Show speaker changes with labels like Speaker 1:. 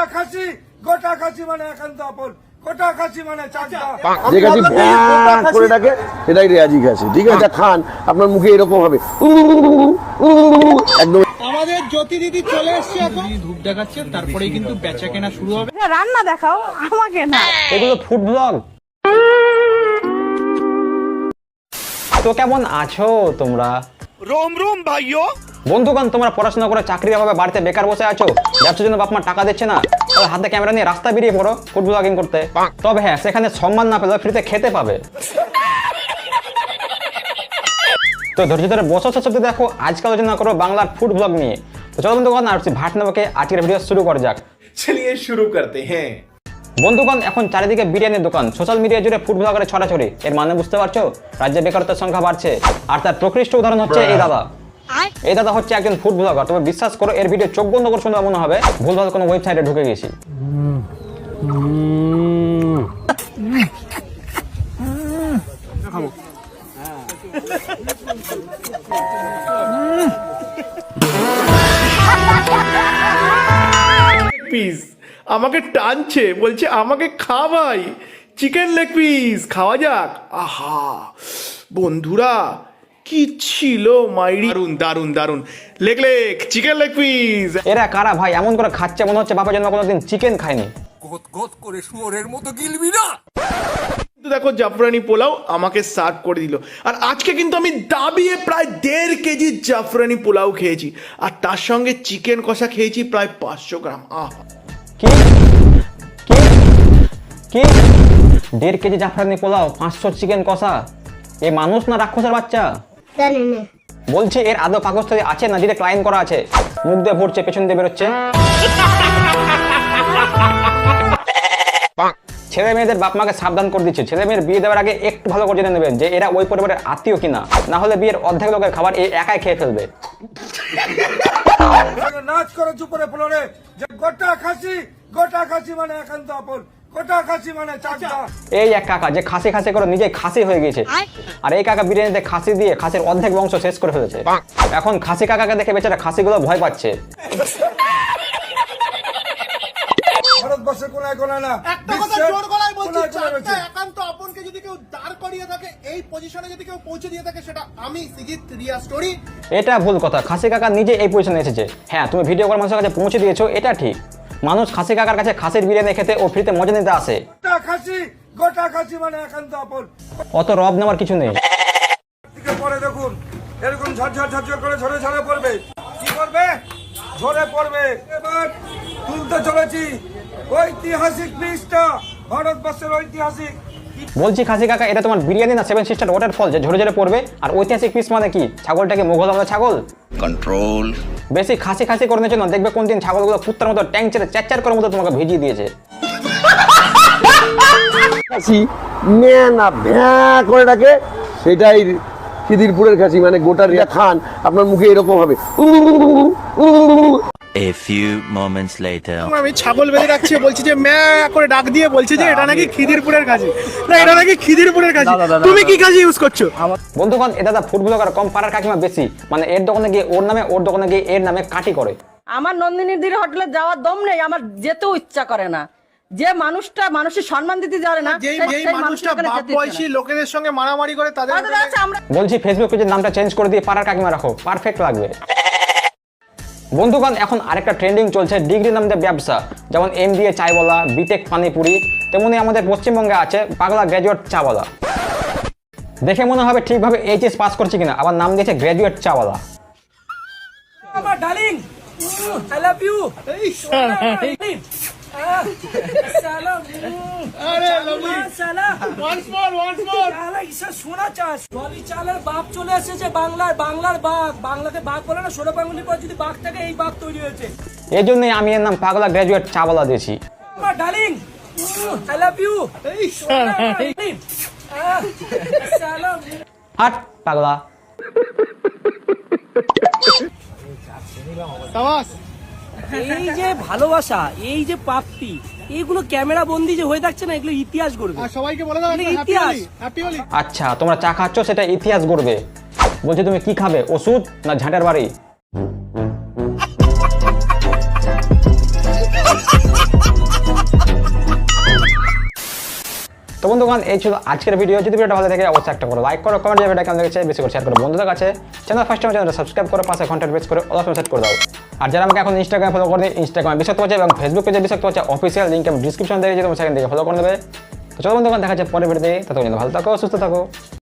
Speaker 1: গোটা খাসি মানে একান্ত আপন, গোটা খাসি মানে চাকদা।
Speaker 2: যে খাসি ভ্যাঁ করে ডাকে সেটাই রেয়াজি খাসি। ঠিক আছে, খান, আপনার মুখে এরকম হবে একদম।
Speaker 3: আমাদের জ্যোতি দিদি চলে এসছে, এখন ধূপ দেখাচ্ছে, তারপরেই কিন্তু বেচা কেনা শুরু হবে।
Speaker 4: রান্না দেখাও আমাকে না,
Speaker 5: এগুলো ফুড ব্লগ। তো কেমন আছো তোমরা?
Speaker 3: রোম রোম ভাইও।
Speaker 5: বন্ধুগণ, তোমরা পড়াশোনা করে চাকরির অভাবে বাড়িতে বেকার বসে আছো, ব্যবসার জন্য বাপ মা টাকা দিচ্ছে না, তাহলে হাতে ক্যামেরা নিয়ে রাস্তা বেরিয়ে পড়ো ফুড ব্লগিং করতে। তবে হ্যাঁ, সেখানে সম্মান না পেলে ফ্রিতে খেতে পাবে। তো ধৈর্য ধরে বসো, শেষ অবধি দেখো। আজকে আলোচনা করো বাংলার ফুড ব্লগ নিয়ে। তো চলো বন্ধুগণ, আর ভাট নামকে আজকের ভিডিও শুরু করা যাক।
Speaker 3: চলিয়ে শুরু করতে হ্যাঁ।
Speaker 5: বন্ধুগণ, এখন চারিদিকে বিরিয়ানির দোকান, সোশ্যাল মিডিয়া জুড়ে ফুড ব্লগারের ছড়াছড়ি। এর মানে বুঝতে পারছো? রাজ্যে বেকারত্বের সংখ্যা বাড়ছে। আর তার প্রকৃষ্ট উদাহরণ হচ্ছে এই দাদা। এই দাদা হচ্ছে একজন ফুড ব্লগার। তবে বিশ্বাস করো, এর ভিডিও চোখ বন্ধ করে শুনলে মনে হবে ভুলভাল কোনো ওয়েবসাইটে ঢুকে গেছি।
Speaker 6: পিস আমাকে টানছে, বলছে আমাকে খা ভাই, চিকেন লেগ পিস খাওয়া যাক। আহা বন্ধুরা, কি ছিল মাইরি, দারুন দারুন দারুন। Leg leg chicken leg piece.
Speaker 5: এরা কারা ভাই? এমন করে খাচ্ছে মনে হচ্ছে বাপের জন্য কোনোদিন চিকেন খায়নি।
Speaker 6: দেখো, জাফরানি পোলাও আমাকে সার্ভ করে দিল। আর আজকে কিন্তু আমি দাবিয়ে প্রায় 1.5 কেজি জাফরানি পোলাও খেয়েছি, আর তার সঙ্গে চিকেন কষা খেয়েছি প্রায় 500 গ্রাম। আহা,
Speaker 5: কি কি কি 1.5 কেজি জাফরানি পোলাও, 500 চিকেন কষা? এ মানুষ না রাক্ষসের বাচ্চা? বলছি, এর আদৌ পাকস্থলী আছে না যেটা ক্লাইন করা আছে? মুখ দিয়ে ভরছে, পেছন দিয়ে বেরোচ্ছে। ছেলে মেয়েদের বাপ মাকে সাবধান করে দিচ্ছে, ছেলে মেয়ের বিয়ে দেওয়ার আগে একটু ভালো করে জেনে নেবেন যে এরা ওই পরিবারের আত্মীয় কিনা, না হলে বিয়ের অর্ধেক লোকের খাবার এই একাই খেয়ে ফেলবে।
Speaker 1: নাচ করে চুপরে ফ্লোরে যে গোটা খাসি মানে একান্ত আপন, গোটা খাসি মানে চাকদা।
Speaker 5: এই এক কাকা যে খাসি খাসি করে নিজে খাসি হয়ে গেছে, আর এই কাকা বিরিয়ানিতে খাসি দিয়ে খাসির অর্ধেক বংশ শেষ করে ফেলেছে। এখন খাসি কাকাকে দেখে বেচারা খাসিগুলো ভয় পাচ্ছে।
Speaker 1: ভারতবর্ষের কোনায় কোনায় না,
Speaker 3: একটা কথা জোর গলায় বলছি, চারটা একান্ত আপনকে যদি কেউ দাঁড় করিয়ে থাকে, এই পজিশনে যদি কেউ পৌঁছে দিয়ে থাকে, সেটা আমি সিজিত রিয়া স্টোরি।
Speaker 5: এটা ভুল কথা, খাসি কাকা নিজে এই পজিশনে এসেছে। হ্যাঁ, তুমি ভিডিও করে মানুষের কাছে পৌঁছে দিয়েছো, এটা ঠিক। মানুষ খাসি কাকার কাছে খাসির বিরিয়ানি খেতে ও ফ্রিতে মজা নিতে আসে।
Speaker 1: গোটা খাসি মানে একান্ত আপন।
Speaker 5: অত রব নেওয়ার কিছু নেই।
Speaker 1: পরে দেখুন এরকম ঝরঝর ঝরঝর করে ঝরে ঝরে পড়বে। কি করবে? ঝরে পড়বে। এবার তুলতে চলেছি ঐতিহাসিক পিসটা, ভারতবর্ষের ঐতিহাসিক।
Speaker 5: বলছি খাসি কাকা, এটা তোমার বিরিয়ানি না 7 সিস্টার ওয়াটারফল যে ঝরে ঝরে পড়বে? আর ঐতিহাসিক পিস মানে কি? ছাগলটাকে মুঘল আমলের ছাগল?
Speaker 2: কন্ট্রোল।
Speaker 5: বেশি খাসি খাসি করে নিয়েছো না, দেখবে কোন দিন ছাগলগুলো কুত্তার মতো ট্যাং ছেড়ে চ্যাচার করে মতো তোমাকে ভিজিয়ে দিয়েছে।
Speaker 2: খাসি ম্যাঁ না ভ্যাঁ করে ডাকে সেটাই খিদিরপুরের খাসি, মানে গোটা রিয়া। খান, আপনার মুখে এরকম হবে।
Speaker 7: A few moments later.
Speaker 3: আমি ছাগল বেঁধে রাখছি, বলছি যে ম্যা করে ডাক দিয়ে বলছে যে এটা নাকি খিদিরপুরের কাজে, না এটা নাকি খিদিরপুরের কাজে। তুমি কি কাজে ইউজ করছো?
Speaker 5: বন্ধুগণ, এ দাদা ফুড ব্লগার কম, পাড়ার কাকিমা বেশি। মানে এর দোকানে গিয়ে ওর নামে, ওর দোকানে গিয়ে এর নামে কাটি করে।
Speaker 4: আমার নন্দিনীর দিদি হোটেলে যাওয়ার দম নেই, আমার যেতেও ইচ্ছা করে না। যে মানুষটা মানুষের সম্মান দিতে জানে না,
Speaker 3: যেই মানুষটা বাপ বয়সী লোকেদের সঙ্গে মারামারি করে, তাদের
Speaker 5: বলছি ফেসবুক পেজের নামটা চেঞ্জ করে দিয়ে পাড়ার কাকিমা রাখো, পারফেক্ট লাগবে। বন্ধুগণ, এখন আরেকটা ট্রেন্ডিং চলছে ডিগ্রি নামে ব্যবসা। যেমন MBA চায়ওয়ালা, বিটেক পানিপুরি, তেমনি আমাদের পশ্চিমবঙ্গে আছে পাগলা গ্র্যাজুয়েট চাওয়ালা। দেখে মনে হবে ঠিকভাবে HS পাস করছে কিনা, আবার নাম দিয়েছে গ্র্যাজুয়েট চাওয়ালা।
Speaker 8: আমার ডার্লিং, আই লাভ ইউ। বাঘ চলে এসেছে বাংলার, বাংলার বাঘ। বাংলাকে বাঘ বলে না, 16 বাঙালির পর যদি বাঘ থাকে, এই বাঘ তৈরি হয়েছে।
Speaker 5: এই জন্যই আমি এর নাম পাগলা গ্র্যাজুয়েট চাওয়ালা দিয়েছি।
Speaker 8: আমার ডার্লিং, আই লাভ ইউ।
Speaker 5: হাট পাগলা।
Speaker 8: এই যে ভালোবাসা, এই যে প্রাপ্তি, এইগুলো ক্যামেরা বন্দি যে হয়ে থাকছে না, এগুলো ইতিহাস গড়বে।
Speaker 3: সবাইকে বলে দাও
Speaker 8: ইতিহাস।
Speaker 3: হ্যাপি হোলি।
Speaker 5: আচ্ছা, তোমরা চা খাচ্ছ, সেটা ইতিহাস গড়বে। বলছি তুমি কি খাবে, ওষুধ না ঝাঁটার বাড়ি? বন্ধুগণ এই ছিল আজকের ভিডিও। যদি ভিডিওটা ভালো থাকে অবশ্যই একটা করে লাইক করো, কমেন্ট ভিডিওটা কেমন লেগেছে বেশি করে শেয়ার করো বন্ধুদের কাছে। চ্যানেল ফার্স্ট টাইম চ্যানেলটা সাবস্ক্রাইব করো, পাশে ঘন্টার প্রেস করে অল অপশন সেট করে দাও। আর যারা আমাকে এখন ইনস্টাগ্রামে ফলো করে ইনস্টাগ্রামে বিশ্বস্ত হচ্ছে এবং ফেসবুক পেজে বিশ্বস্ত হচ্ছে, অফিসিয়াল লিঙ্ক আমি ডিসক্রিপশন দিয়ে দিয়েছি, তোমরা সেখান থেকে ফলো করে দেবে। তো চলো বন্ধুগণ দেখা যাচ্ছে পরের ভিডিওতে, ততক্ষণ ভালো থাকো, সুস্থ থাকো।